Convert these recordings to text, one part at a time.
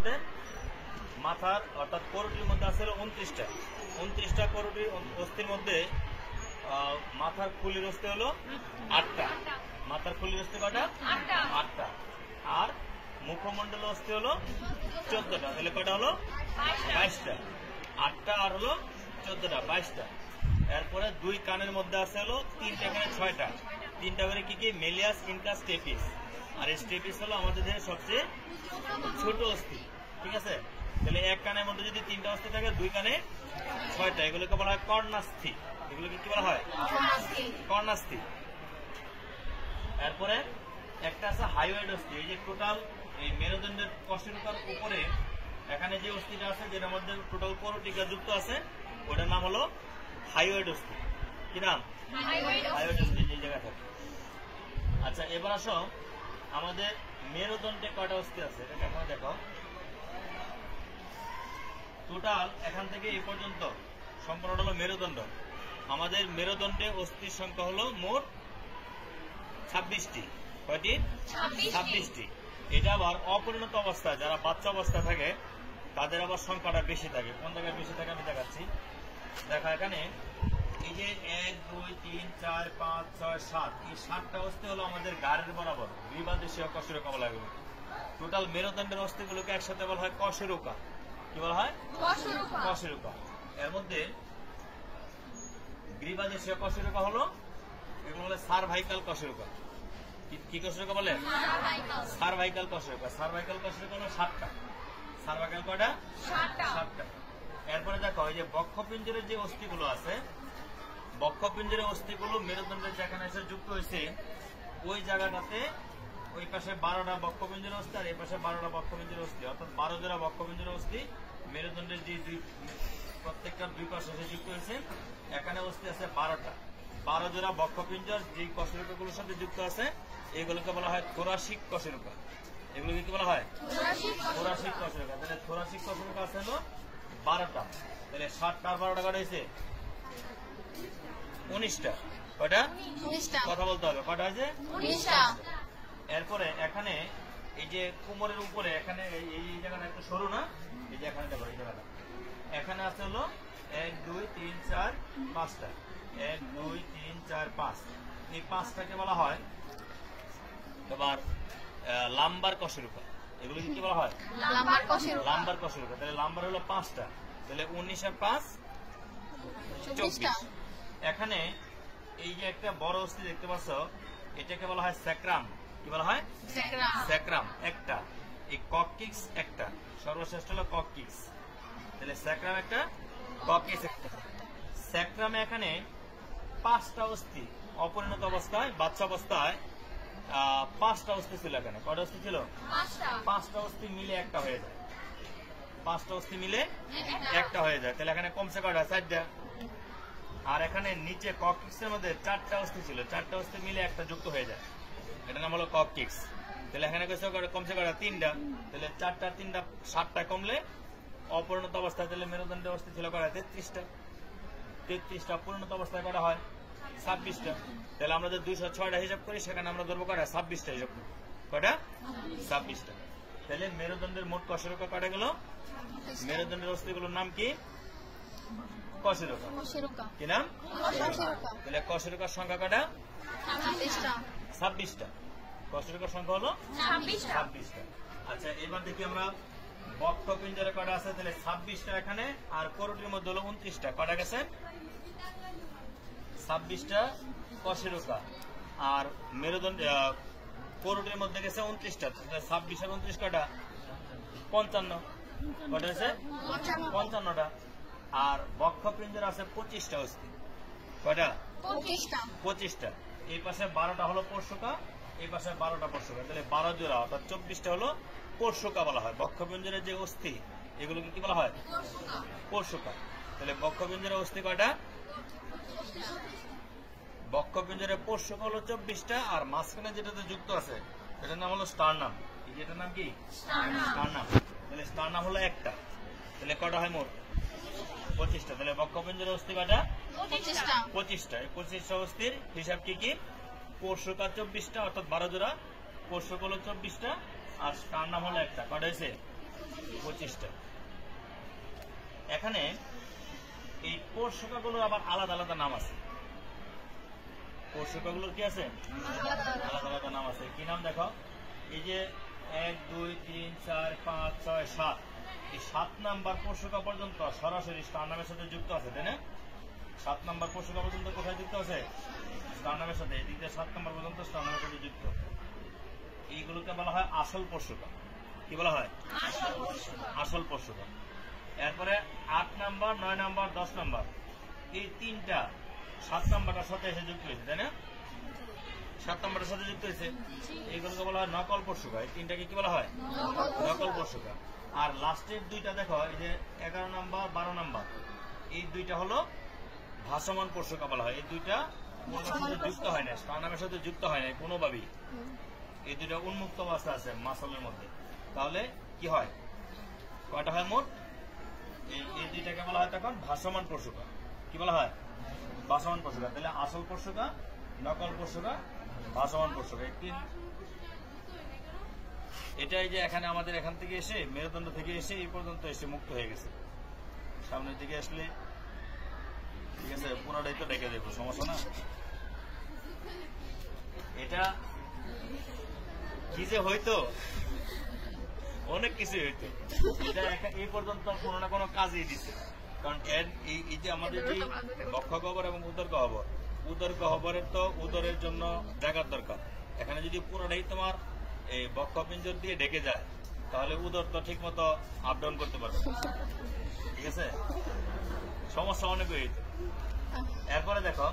বলতে মাথার অর্থাৎ করুটির মধ্যে আছে 29টা করুটির অস্থির মধ্যে মাথার খুলির অস্থি হলো 8টা। মাথার খুলির অস্থি কয়টা? 8টা। আর মুখমণ্ডল অস্থি হলো 14টা। তাহলে কয়টা হলো? 22টা। 8টা আর হলো 14টা, 22টা। এরপরে দুই কানের মধ্যে আছে হলো 3টা, এখানে 6টা। 3টা করে কি কি? Malleus, incus, stapes. আর এই স্টেপিস হলো আমাদের দেহের সবচেয়ে ছোট অস্থি। ঠিক আছে? তাহলে এক কানের মধ্যে যদি 3টা অস্থি থাকে, দুই কানে 6টা, এগুলোকে বলা হয় কর্ণাস্থি। এগুলোকে কি বলা হয়? কর্ণাস্থি। এরপরে একটা আছে হাইওয়েড অস্থি। এই যে টোটাল এই মেরুদণ্ডের কশেরুকার উপরে এখানে যে অস্থিটা আছে, যেটার মধ্যে টোটাল করুটিকা যুক্ত আছে, ওটার নাম হলো হাইওয়েড অস্থি। কি নাম? হাইওয়েড অস্থি। এই জায়গা থাকে। আচ্ছা, এবার আসো আমাদের মেরুদণ্ডে কয়টা অস্থি আছে এটা এখন দেখো। টোটাল এখান থেকে এই পর্যন্ত সম্পূর্ণ হলো মেরুদণ্ড। আমাদের মেরুদণ্ডে অস্থির সংখ্যা হলো মোট 26টি। কয়টি? 26টি। এটা আবার অপরিণত অবস্থায় যারা বাচ্চা অবস্থায় থাকে তাদের আবার সংখ্যাটা বেশি থাকে। কোন জায়গায় বেশি থাকে আমি দেখাচ্ছি। দেখা এখানে এই যে 1 2 3 4 5 6 7, এই 7টা অস্থি হলো আমাদের গাড়ের বরাবর গ্রীবাদেশীয় কশেরুকা বলা হয়। টোটাল মেরুদণ্ডের অস্থিগুলোকে একসাথে বলা হয় কশেরুকা। কি বলা হয়? কশেরুকা। এর মধ্যে গ্রীবাদেশীয় কশেরুকা হলো, এগুলো হলো সার্ভাইকাল কশেরুকা। কি কশেরুকা বলে? সার্ভাইকাল কশেরুকা। সার্ভাইকাল কশেরুকা হলো 7টা। সার্ভাইকাল কয়টা? 7টা। এরপরে দেখো এই যে বক্ষপিঞ্জরের যে অস্থিগুলো আছে, বক্ষপিঞ্জরের অস্থিগুলো মেরুদণ্ডের যেখানে এসে যুক্ত হয়েছে ওই জায়গাটাতে ওই পাশে 12টা বক্ষপিঞ্জরের অস্থি আর এই পাশে 12টা বক্ষপিঞ্জরের অস্থি, অর্থাৎ 12 জোড়া বক্ষপিঞ্জরের অস্থি মেরুদণ্ডের যে প্রত্যেকটা দুই পাশে এসে যুক্ত হয়েছে। এখানে অস্থি আছে 12টা। 12 জোড়া বক্ষপিঞ্জর যে কশেরুকাগুলোর সাথে যুক্ত আছে এগুলোকে বলা হয় থোরাসিক কশেরুকা। এগুলোকে কি বলা হয়? থোরাসিক কশেরুকা। তাহলে থোরাসিক কশেরুকা আছে হলো 12টা। তাহলে 7টা আর 12টা কয়টা হয়েছে? 19টা। কয়টা? 19টা। কথা বলতে হবে। কয়টা হয়েছে? 19টা। এরপরে এখানে এই যে কোমরের উপরে এখানে এই জায়গাটা একটু সরু না? এই যে এখানে দেখো এই জায়গাটা, এখানে আছে হলো 1 2 3 4 5টা। 1 2 3 4 5। এই 5টাকে বলা হয় তোমার লাম্বার কশেরুকা। এগুলো কি বলা হয়? লাম্বার কশেরুকা। লাম্বার কশেরুকা। তাহলে লাম্বার হলো 5টা। তাহলে 19 আর 5 24টা। এখানে এই যে একটা বড় অস্থি দেখতে পাচ্ছ, এটাকে বলা হয় স্যাক্রাম। কি বলা হয়? স্যাক্রাম একটা। এই কককিক্স একটা। সর্বশ্রেষ্ঠ হলো কককিক্স। তাহলে স্যাক্রাম একটা, কককিক্স একটা। স্যাক্রামে এখানে 5টা অস্থি অপরিণত অবস্থায়, বাচ্চা অবস্থায় 5টা অস্থি ছিল। এখানে কয়টা অস্থি ছিল? 5টা অস্থি মিলে একটা হয়ে যায়। 5টা অস্থি মিলে একটা হয়ে যায়। তাহলে এখানে কমসে কয়টা? 4টা। আর এখানে নিচে কককিক্সের মধ্যে 4টা অস্থি ছিল। 4টা অস্থি মিলে একটা যুক্ত হয়ে যায়। এটা নাম হলো কককিক্স। তাহলে এখানে কমসে কয়টা? 3টা। তাহলে 4টা 3টা 7টা কমলে অপরিণত অবস্থায় তাহলে মেরুদণ্ডের অস্থি ছিল কয়টা? 33টা। 33টা। পরিণত অবস্থায় কয়টা হয়? 26টা। তাহলে আমরা যে 206টা হিসাব করি সেখানে আমরা ধরবো কয়টা? 26টা হিসাব করি। কয়টা? 26টা। তাহলে মেরুদণ্ডের মোট কশেরুকা কয়টা গেল? মেরুদণ্ডের অস্থিগুলোর নাম কি? কশেরুকা। কি নাম? তাহলে কশেরুকার সংখ্যা কয়টা? 26টা। কশেরুকার সংখ্যা হলো 26টা। আচ্ছা, এবার দেখি আমরা বক্ষপিঞ্জরে কয়টা আছে। তাহলে 26টা এখানে, আর করুটির মধ্যে হলো 29টা। কয়টা গেছে? 26টা কশেরুকা। আর মেরুদণ্ড করুটির মধ্যে গেছে 29টা। 26 আর 29 কয়টা? 55। কয়টা হয়েছে? 55টা। আর বক্ষপিঞ্জর আছে 25টা অস্থি। কয়টা? 25টা। এই পাশে 12টা হলো পরশুকা, এই পাশে 12টা পরশুকা। তাহলে 12 জোড়া অর্থাৎ 24টা হলো পরশুকা বলা হয়। বক্ষপিঞ্জরের যে অস্থি এগুলোকে কি বলা হয়? পরশুকা। তাহলে বক্ষপিঞ্জরের অস্থি কয়টা? বক্ষপিঞ্জরের পরশুকা হলো 24টা। আর মাঝখানে যেটাতে যুক্ত আছে এটার নাম হলো স্টারনাম। এটার নাম কি? স্টারনাম। তাহলে স্টারনাম হলো একটা। তাহলে কয়টা হয় মোট? 25টা। তাহলে বক্ষপিঞ্জরের অস্থি কয়টা? 25টা। এই 25টা অস্থির হিসাব কি কি? পরশুকা 24টা অর্থাৎ 12 জোড়া, পরশুকা হলো 24টা, আর স্টারনাম হলো একটা। কয়টা হয়েছে? 25টা। এখানে এই কোষকাগুলোর আবার আলাদা আলাদা নাম আছে। কোষকাগুলোর কি আছে? আলাদা আলাদা নাম আছে। কি নাম দেখো? এই যে 1 2 3 4 5 6 7, এই 7 নাম্বার কোষকা পর্যন্ত সরাসরি স্টার নামের সাথে যুক্ত আছে, তাই না? 7 নাম্বার কোষকা পর্যন্ত কোথায় যুক্ত আছে? স্টার নামের সাথে। এদিক দিয়ে 7 নাম্বার পর্যন্ত স্টার নামের সাথে যুক্ত। এইগুলোকে বলা হয় আসল কোষকা। কি বলা হয়? আসল কোষকা। এরপরে 8 নাম্বার 9 নাম্বার 10 নাম্বার, এই তিনটা 7 নাম্বারটার সাথে এসে যুক্ত হয়েছে, তাই না? 7 নাম্বারের সাথে যুক্ত হয়েছে। এইগুলোকে বলা হয় নকল কোষকা। এই তিনটাকে কি বলা হয়? নকল কোষকা। আর লাস্টের দুইটা দেখো, এই যে 11 নাম্বার 12 নাম্বার, এই দুইটা হলো ভাসমান কোষকা বলা হয়। এই দুইটা কোনোর সাথে যুক্ত হয় না, স্টার নামের সাথে যুক্ত হয় না কোনোভাবেই। এই দুইটা উন্মুক্ত অবস্থা আছে মাসলের মধ্যে। তাহলে কি হয়? কয়টা হয় মোট? এই দুইটাকে বলা হয় তখন ভাসমান কোষকা। কি বলা হয়? ভাসমান কোষকা। তাহলে আসল কোষকা, নকল কোষকা, ভাসমান কোষকা। এটা এই যে এখানে আমাদের এখান থেকে এসে মেরুদণ্ড থেকে এসে এই পর্যন্ত এসে মুক্ত হয়ে গেছে। সামনের দিকে আসলে ঠিক আছে, পুনরায় তো ডেকে দেবো, সমস্যা না। এটা কি যে হইতো, অনেক কিছু হইতো। এটা এই পর্যন্ত কোনো না কোনো কাজেই দিছে। কারণ এই যে আমাদের যে বক্ষ গহ্বর এবং উদর গহ্বর, উদর গহ্বরের তো উদরের জন্য জায়গার দরকার। এখানে যদি পুরোটাই তোমার এই বক্ষ পিঞ্জর দিয়ে ঢেকে যায়, তাহলে উদর তো ঠিক মতো আপ ডাউন করতে পারবে, ঠিক আছে? সমস্যা অনেক হইতো। এরপরে দেখো,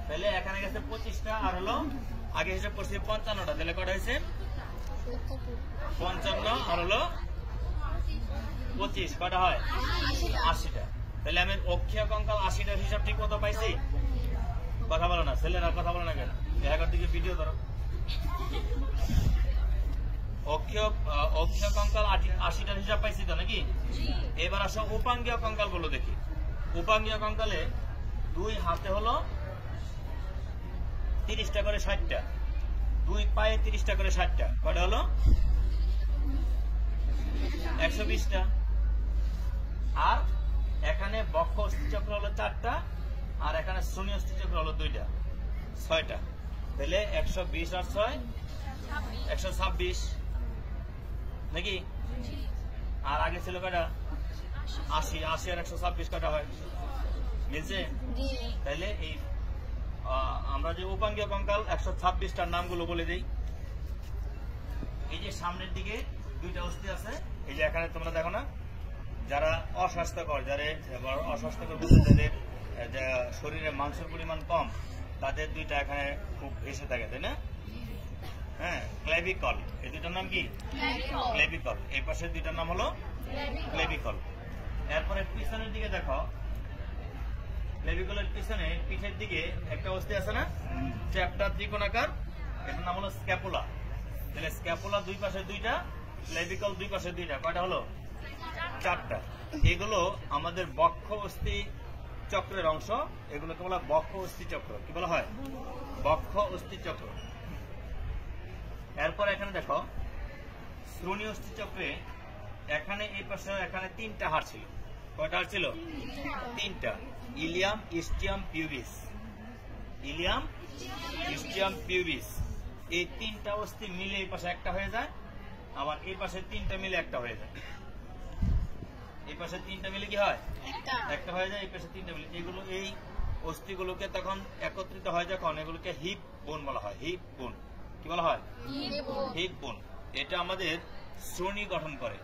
তাহলে এখানে গেছে 25টা, আর হলো আগে হিসাব করছি 55টা। তাহলে কটা হয়েছে? 55 আর হলো 25, কটা হয়? 80টা। তাহলে আমি অক্ষীয় কঙ্কাল 80টার হিসাব ঠিক মতো পাইছি? কথা বলো না ছেলেরা, কথা বলো না কেন? এগার দিকে ভিডিও ধরো। অক্ষীয় কঙ্কাল 80টার হিসাব পাইছি তো নাকি? এবার আসো উপাঙ্গীয় কঙ্কাল গুলো দেখি। উপাঙ্গীয় কঙ্কালে 2 হাতে হলো 30টা করে 60টা, 2 পায়ে 30টা করে 60টা, কটা হলো? 120টা। আর এখানে বক্ষ অস্থিচক্র হলো 4টা, আর এখানে শ্রোণী অস্থিচক্র হলো 2টা, 6টা। তাহলে 120 আর 6 126 নাকি? আর আগে ছিল কটা? 80 আর 126 কটা হয়? মিলছে? তাহলে এই আমরা যে উপাঙ্গীয় কঙ্কাল 126টার নামগুলো বলে দিই। এই যে সামনের দিকে 2টা অস্থি আছে, এই যে এখানে তোমরা দেখো না, যারা অস্বাস্থ্যকর, অস্বাস্থ্যকর বলতে যাদের শরীরে মাংসের পরিমাণ কম, তাদের 2টা এখানে খুব ভেসে থাকে, তাই না? হ্যাঁ, ক্লেভিকল। এই 2টার নাম কি? ক্লেভিকল। এই পাশের 2টার নাম হলো ক্লেভিকল। এরপরে পিছনের দিকে দেখো, ক্লেভিকলের পিছনে পিঠের দিকে একটা অস্থি আছে না, চ্যাপ্টার ত্রিকোণাকার, এটার নাম হলো স্ক্যাপুলা। তাহলে স্ক্যাপুলা 2 পাশে 2টা, ক্লেভিকল 2 পাশে 2টা, কয়টা হলো? 4টা। এগুলো আমাদের বক্ষ অস্থি চক্রের অংশ। এগুলোকে বলা বক্ষ অস্থি চক্র। কি বলা হয়? বক্ষ অস্থি চক্র। এরপর এখানে দেখো, শ্রোণী অস্থি চক্রে এখানে এই পাশে এখানে 3টা হাড় ছিল। কয়টা হাড় ছিল? 3টা। Ilium, ischium, pubis. Ilium, ischium, pubis. এই 3টা অস্থি মিলে এই পাশে একটা হয়ে যায়, আবার এই পাশে 3টা মিলে একটা হয়ে যায়। এই পাশে 3টা মিলে কি হয়? একটা হয়ে যায়। এই পাশে 3টা মিলে, এগুলো এই অস্থিগুলোকে তখন একত্রিত হয় যখন, এগুলোকে হিপ বোন বলা হয়। হিপ বোন। কি বলা হয়? হিপ বোন। এটা আমাদের শ্রোণী গঠন করে,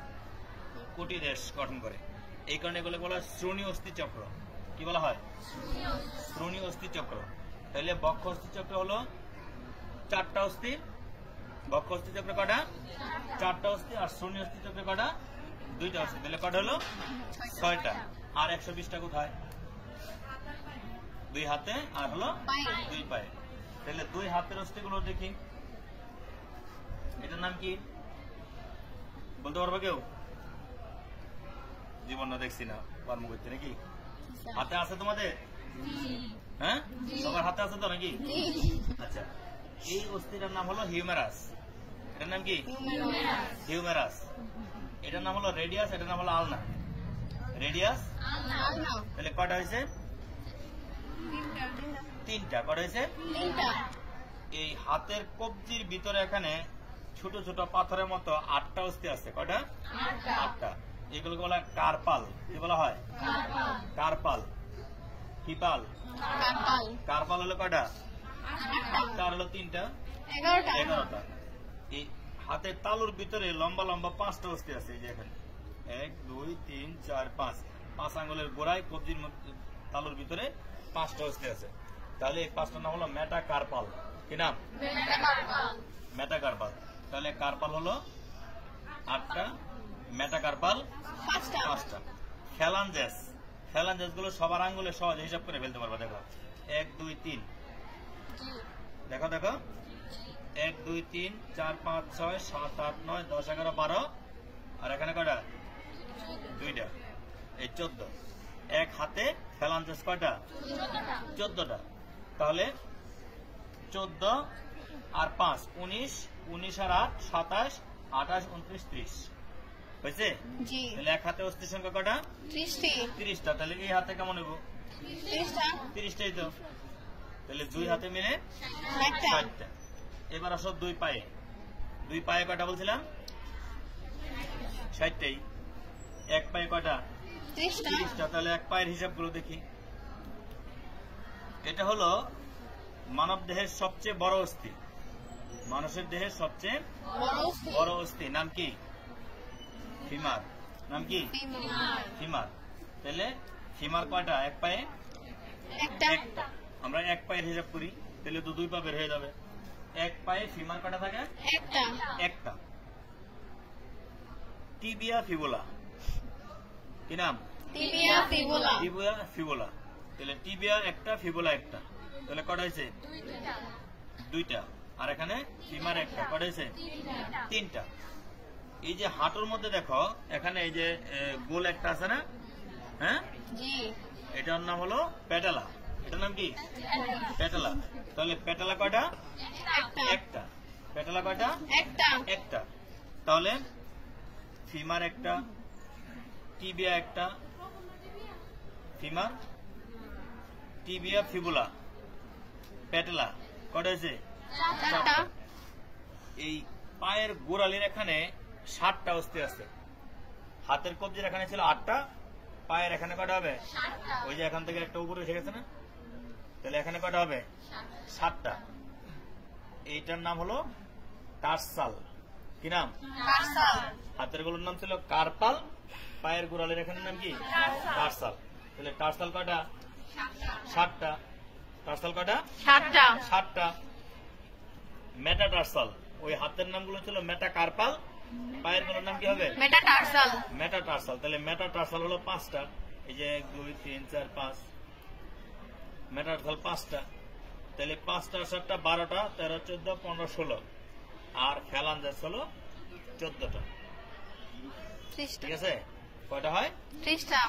কোটিদেশ গঠন করে। এই কারণে এগুলো বলা হয় শ্রোণী অস্থি চক্র। কি বলা হয়? শ্রোণী অস্থি চক্র। তাহলে বক্ষ অস্থি চক্র হলো 4টা অস্থি। বক্ষ অস্থি চক্র কটা? 4টা অস্থি। আর শ্রোণী অস্থি চক্র কটা? 2টা অস্থি। তাহলে কটা হলো? 6টা। আর 120টা কোথায়? 2 হাতে আর হলো 2 পায়ে। তাহলে 2 হাতের অস্থি গুলো দেখি, এটার নাম কি বলতে পারবে কেউ? জীবন না দেখছি না, কর্ম করতে নাকি? হাতে আছে তোমাদের? হ্যাঁ, সবার হাতে আছে তো নাকি? আচ্ছা, এই অস্থিটার নাম হলো হিউমেরাস। এটার নাম কি? হিউমেরাস। এটার নাম হলো রেডিয়াস, এটার নাম হলো আলনা। রেডিয়াস তাহলে কটা হয়েছে? তিনটা। কটা হয়েছে? এই হাতের কবজির ভিতরে এখানে ছোট ছোট পাথরের মতো 8টা অস্থি আছে। কটা? 8টা। এগুলোকে বলা হয় কার্পাল। কি বলা হয়? কার্পাল। কিপাল। কার্পাল হলো কটা? 8টা। হলো 3টা, 11টা। এই হাতের তালুর ভিতরে লম্বা লম্বা 5টা অস্থি আছে। এই যে এখানে 1 2 3 4 5 5 আঙ্গুলের গোড়ায় কবজির তালুর ভিতরে 5টা অস্থি আছে। তাহলে এই 5টার নাম হলো মেটাকার্পাল। কি নাম? মেটাকার্পাল। তাহলে কার্পাল হলো 8টা, মেটাকার্পাল 5টা। ফ্যালাঞ্জেস, ফ্যালাঞ্জেস গুলো সবার আঙ্গুলে সহজে হিসাব করে ফেলতে পারবো। দেখো 1 2 3, দেখো দেখো 1 2 3 4 5 6 7 8 9 10 11 12, আর এখানে কয়টা? 2টা। এই 14। এক হাতে ফ্যালাঞ্জেস কয়টা? 14টা। তাহলে 14 আর 5 19, 19 আর 8 27, 28 29 30 হয়েছে। তাহলে এক হাতে অস্থির সংখ্যা কয়টা? 30টা। তাহলে এই হাতে কেমন হইব? 30টাই তো। তাহলে 2 হাতে মিলে 60টা। এবার আসো 2 পায়ে। 2 পায়ে কয়টা বলছিলাম? 60টাই। এক পায়ে কয়টা? 30টা। তাহলে এক পায়ের হিসাবগুলো দেখি। এটা হলো মানব দেহের সবচেয়ে বড় অস্থি। মানুষের দেহের সবচেয়ে বড় অস্থি নাম কি? ফিমার। নাম কি? ফিমার। তাহলে ফিমার কয়টা? এক পায়ে একটা। আমরা এক পায়ের হিসাব করি, তাহলে তো 2 পা বের হয়ে যাবে। এক পায়ে ফিমার কয়টা থাকে? একটা। Tibia fibula. কি নাম? Tibia fibula. তাহলে টিবিয়া একটা, ফিবুলা একটা। তাহলে কটা হয়েছে? 2টা। আর এখানে ফিমার একটা। কটা হয়েছে? 3টা। এই যে হাঁটুর মধ্যে দেখো এখানে এই যে গোল একটা আছে না? হ্যাঁ, এটার নাম হলো পেটালা। এটার নাম কি? পেটালা। তাহলে পেটালা কয়টা? একটা। পেটালা কয়টা? একটা। তাহলে ফিমার একটা, টিবিয়া একটা, ফিমার, টিবিয়া, ফিবুলা, পেটালা। কটা হয়েছে? 4টা। এই পায়ের গোড়ালির এখানে 7টা অস্থি আছে। হাতের কবজির এখানে ছিল 8টা, পায়ের এখানে কটা হবে? ওই যে এখান থেকে একটা উপরে উঠে গেছে না? তাহলে এখানে কটা হবে? 7টা। এইটার নাম হলো টার্সাল। কি নাম? হাতের গুলোর নাম ছিল কার্পাল, পায়ের গোড়ালির এখানে নাম কি? টার্সাল। তাহলে টার্সাল কয়টা? 7টা। টার্সাল কয়টা? 7টা। মেটাটার্সাল, ওই হাতের নামগুলো ছিল মেটাকার্পাল, পায়ের গুলোর নাম কি হবে? মেটাটার্সাল। তাহলে মেটাটার্সাল হলো 5টা। এই যে 1 2 3 4 5, মেটাটার্সাল 5টা। তাহলে 5টা 7টা 12টা 13 14 15 16, আর ফ্যালাঞ্জেস হলো 14টা। ঠিক আছে? কয়টা হয়? 30টা।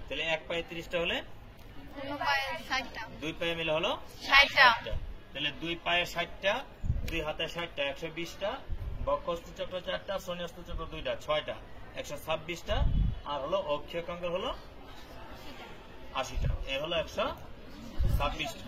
তাহলে এক পায়ে 30টা হলে 2 পায়ে মিলে হলো 60টা। তাহলে 2 পায়ে 60টা, 2 হাতে 60টা, 120টা। বক্ষস্থ চক্র 4টা, শনিস্থ চক্র 2টা, 6টা, 126টা। আর হলো অক্ষীয় কঙ্কাল হলো 80টা। এ হলো 126টা।